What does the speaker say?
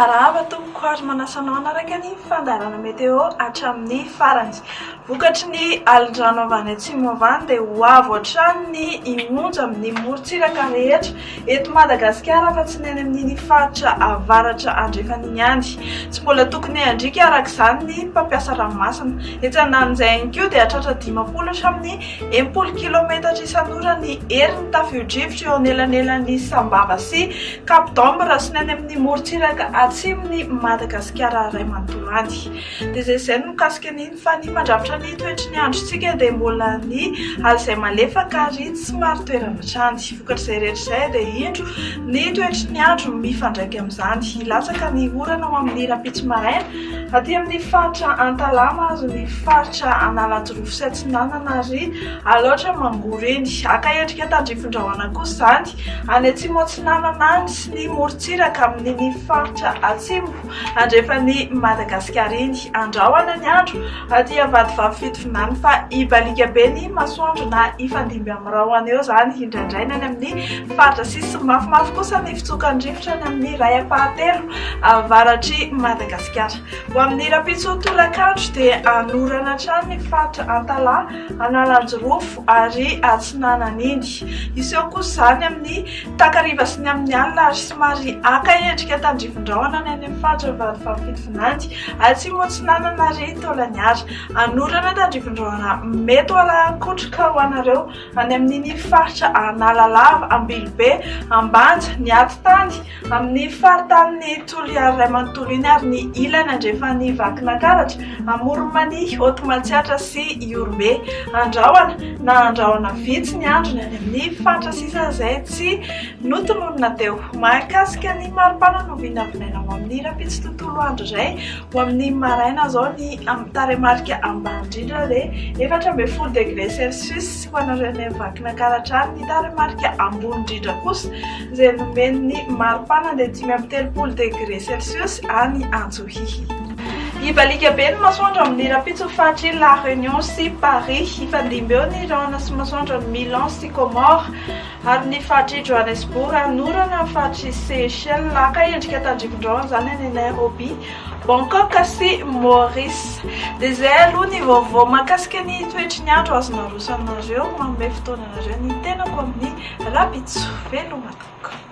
arahava tompoko ary manasanao anaraka ny fandarana meteo hatramin'ny farany. Vokatry ny alin-drano avy any atsimo avy any dia ho avo hatrany ny imonjy amin'ny morontsiraka rehetra eto Madagasikara fa tsy ny any amin'iny faritra avaratra andrefan'iny any. Tsy mbola tokony handrika araka izany ny mpampiasa ranomasina. Etsanan'izay ihany koa dia hatratra 50 hatramin'ny 80 kilometatra isan'ora ny herin'ny tafio-drivotra eo anelanelan'ny Sambava sy Cap d'Ombre sy ny any amin'ny morontsiraka atsimon'ny Madagasikara iray manontolo any. Dia izay no mikasika an'iny fa ny mandrafitra ny toetry ny androntsika dia mbola ny alina izay malefaka ary somary toerana trany. Vokatr'izay rehetra izay dia indro ny toetry ny andro mifandraika amin'izany. Hilatsaka ny orana ao amin'ny rapitso maraina aty amin'ny faritra Antalama azo ny faritra Analanjorofo sy Atsinanana ary aloatra Mangoro eny. Aka endrika tandrifin-drahona kosa izany any atsimo Atsinanana any sy ny morontsiraka amin'ny faritra atsimo andrefan'ny Madagasikara eny. Andrahoana ny andro aty avadivavy fitovinany fa ibalika be ny masoandro na ifandimby amin'ny rahona eo izany indraindray any amin'ny faritra sisy mafimafy kosa ny fitsokan'ny rivotra any amin'ny ray apahatelo avaratry Madagasikara. Ho amin'ny rapitso tolakandro dia anorana hatrany ny faritra Antala, Analanjorofo ary Atsinanana eny. Iseho kosa izany amin'ny takariva sy ny amin'ny alina ary somary aka endrika tandrifin-drahona any amin'ny faritra avadivavy fitovinany atsimo Atsinanana ary Tolagnara. Anorana tandrifin-drahona mety ho alakotroka ho anareo any amin'iny faritra Analalava, Ambilobe, Ambanja, ny Atitany, amin'ny faritanin'ny Toliara iray manontolo iny ary ny ilany andrefan'ny Vakinakaratra, Amoronmanihy, Hotomatsiatra sy Iorbe. Andrahoana na andrahoana vitsy ny andro ny any amin'ny faritra sisa izay tsy notononona teo. Mahakasika ny maripana no vinavinaina ho amin'ny rapitso tontolo andro iray ho amin'ny maraina zao ny taremarika ambany indrindra dia 14 degré Celsius ho anareo ny Vakinakaratra any. Ny taremarika ambony indrindra kosa izay nomeny ny maripana dia 5 degré Celsius any Antsohihy. Ibalika be ny masoandro amin'ny rapitso fahatry La Réunion sy Paris. Ifandimby eo ny rahona sy masoandro ny Milan sy Comore ary ny fahatry Johannesburg. Anorana ny fahatry Seychelles. Laka endrika tandrifin-drahona izany any Nairobi, Bangkok sy Maurice. Dia izay aloha ny vaovao mahakasika ny toetry ny andro azonareo sanareo manome fotoananareo ny tenako amin'ny rapitso. Velomatok.